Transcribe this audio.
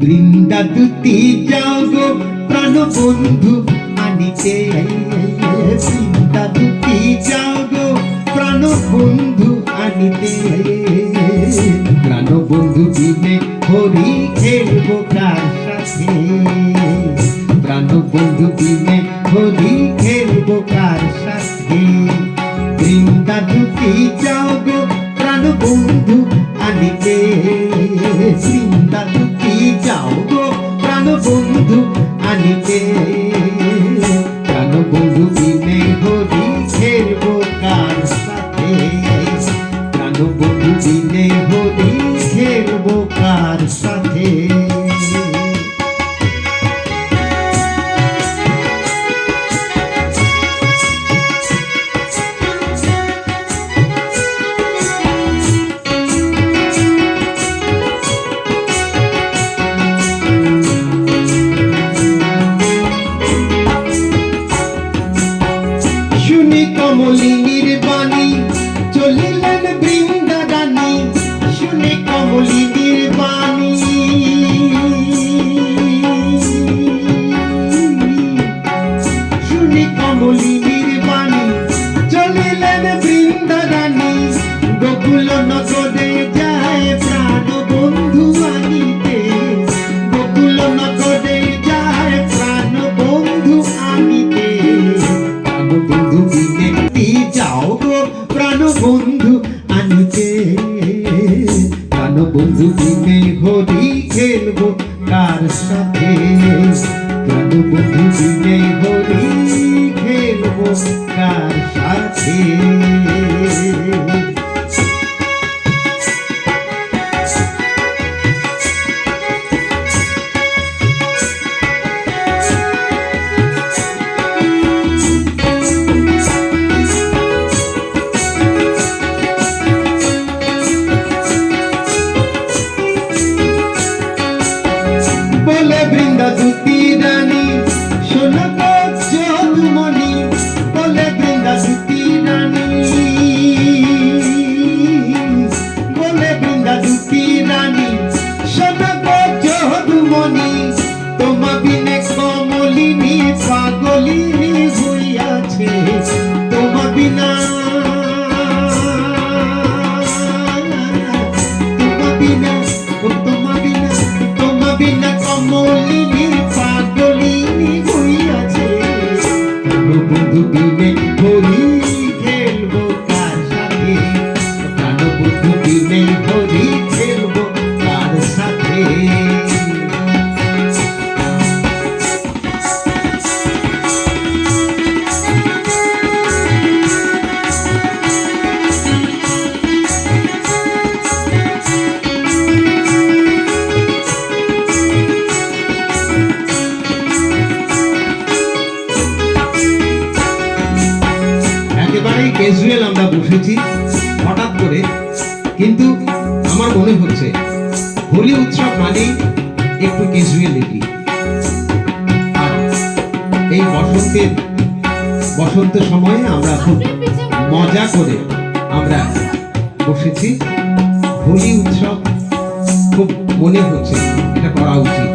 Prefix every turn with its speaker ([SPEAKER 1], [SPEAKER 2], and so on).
[SPEAKER 1] বৃন্দা দুটি যাও গো প্রাণ বন্ধু আনিতে, বৃন্দা দুটি যাও গো প্রাণ বন্ধু আনিতে, প্রাণ বন্ধু বিনে হরি খেলবো কার সাথে, প্রাণ বন্ধু বিনে হরি খেলবো কার সাথে। বৃন্দা দুটি যাও গো প্রাণ বন্ধু আনিতে, বৃন্দা দুটি যাও গো প্রাণ বন্ধু আনিতে, প্রাণ বন্ধু বিনে হরি খেলবো কার সাথে, প্রাণ বন্ধু বিনে হরি খেলবো কার সাথে। কমলিনীর বাণী চলিলেন বৃন্দা রানী, শুনে কমলিনীর বাণী, শুনে কমলিনীর বাণী চলিলেন বৃন্দা রানী, গোকুল নগরে যায় প্রাণ বন্ধু আনিতে, গোকুল নগরে যায় প্রাণ বন্ধু আনিতে, প্রাণ বন্ধু বিনে যাও গো প্রাণ বন্ধু আনিতে, প্রাণ বন্ধু বিনে হরি খেলবো কার সাথে, প্রাণ বন্ধু বিনে হরি খেলবো কার সাথে। বলে বৃন্দা দুটি রানী শোনো গো যদুমণি, বলে বৃন্দা দুটি রানী, বলে বৃন্দা দুটি রানী শোনো গো যদুমণি, তোমা বিনে কমলিনী পাগলিনী হইয়াছে, তোমা বিনা তোমা বিনা তোমা বিনা তোমা বিনা কমলিনী পাগলিনী হইয়াছে, প্রাণ বন্ধু বিনে হরি খেলবো কার সাথে, প্রাণ বন্ধু বিনে হরি খেলবো কার সাথে। একেবারেই ক্যাজুয়াল আমরা বসেছি হঠাৎ করে, কিন্তু আমার মনে হচ্ছে হোলি উৎসব মানেই একটু ক্যাজুয়ালিটি, আর এই বসন্ত সময়ে আমরা খুব মজা করে আমরা বসেছি। হোলি উৎসব খুব মনে হচ্ছে এটা করা উচিত।